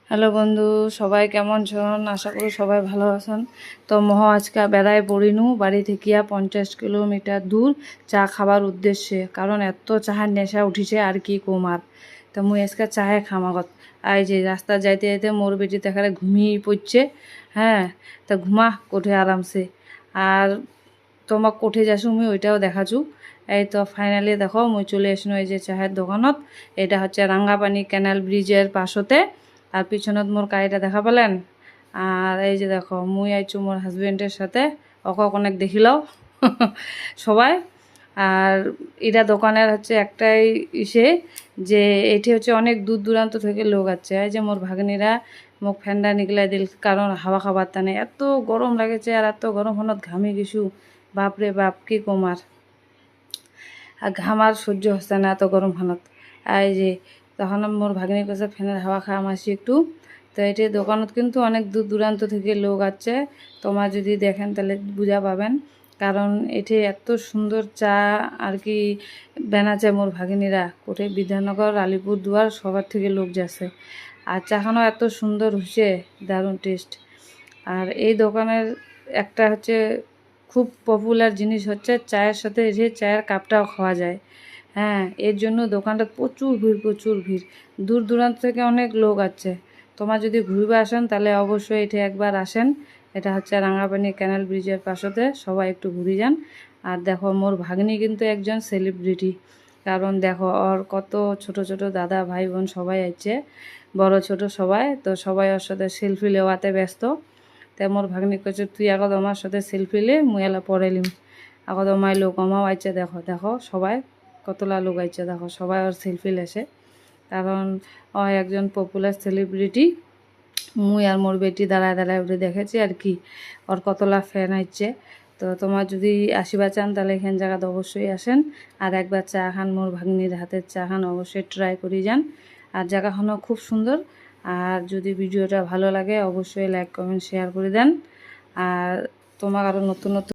Hello বন্ধু, সবাই কেমন আছেন? আশা করি সবাই ভালো আছেন। তো আজকে বেড়ায় পড়িনু বাড়ি থেকে 50 কিলোমিটার দূর চা খাবার উদ্দেশ্যে, কারণ এত চাহার নেশা উঠিছে আর কি কমার। তো আজকে চাহে খামাগত এই যে রাস্তা যাইতে যাইতে মোর বেটি দেখালে ঘুমিয়ে পড়ছে। হ্যাঁ, তা ঘুমা কোঠে আরামসে। আর তোমাক কোঠে যাসু ওইটাও দেখাচু। এই তো ফাইনালি দেখো চলে আসনো এই যে চাহের দোকানত। এটা হচ্ছে রাঙ্গাপানি ক্যানাল ব্রিজের পাশতে। আর পিছনত মোর গাড়িটা দেখা পেলেন। আর এই যে দেখো আইছু মোর হাজবেন্ডের সাথে, অনেক দেখিলাও সবাই। আর এটা দোকানের হচ্ছে একটাই ইসে, যে এটি হচ্ছে অনেক দূর দূরান্ত থেকে লোক আছে। এই যে মোর ভাগ্নিরা মুখ ফ্যান্ডা নিগলাই দিল, কারণ হাওয়া খাবার টানে এত গরম লাগেছে। আর এত গরম হনত ঘামি গেছু, বাপরে বাপ কি কমার। আর ঘাম আর সহ্য হচ্ছে না এত গরম হানত। এই যে তখন মোর ভাগ্নি কাছে ফ্যানের হাওয়া খাওয়া মাসি একটু। তো এটি দোকানত কিন্তু অনেক দূর দূরান্ত থেকে লোক আছে। তোমার যদি দেখেন তাহলে বুঝা পাবেন, কারণ এটি এত সুন্দর চা আর কি বানাচ্ছে মোর ভাগিনীরা। কোটে বিধাননগর, আলিপুর দুয়ার সবার থেকে লোক যাচ্ছে। আর চাখানো এত সুন্দর হয়েছে, দারুণ টেস্ট। আর এই দোকানের একটা হচ্ছে খুব পপুলার জিনিস হচ্ছে চায়ের সাথে যে চায়ের কাপটাও খাওয়া যায়। হ্যাঁ, এর জন্য দোকানটা প্রচুর ভিড়, প্রচুর ভিড়। দূর দূরান্ত থেকে অনেক লোক আছে। তোমার যদি ঘুরবে আসেন তাহলে অবশ্যই এটি একবার আসেন। এটা হচ্ছে রাঙ্গাপানি ক্যানাল ব্রিজের পাশতে, সবাই একটু ঘুরে যান। আর দেখো মোর ভাগ্নি কিন্তু একজন সেলিব্রিটি, কারণ দেখো ওর কত ছোট ছোট দাদা ভাই বোন সবাই আছে, বড় ছোট সবাই। তো সবাই ওর সাথে সেলফি নেওয়াতে ব্যস্ত। তো মোর ভাগ্নি কইছে তুই আগত আমার সাথে সেলফি লে, মুই এলা পরে লিম। আগত আমায় লোক আমাও আইছে, দেখো দেখো সবাই কতলা লোক আইছে, দেখো সবাই ওর সেলফি লেছে, কারণ ও একজন পপুলার সেলিব্রিটি। মুই আর মোর বেটি দাঁড়ায় দাঁড়ায় উঠে দেখেছি আর কি, ওর কতলা ফ্যান আইছে। তো তোমার যদি আসিবা চান তাহলে এখান জায়গাতে অবশ্যই আসেন। আর একবার চা খান, মোর ভাগ্নির হাতের চা খান, অবশ্যই ট্রাই করি যান। আর জায়গাখানো খুব সুন্দর। আর যদি ভিডিওটা ভালো লাগে অবশ্যই লাইক কমেন্ট শেয়ার করে দেন। আর তোমার আরও নতুন নতুন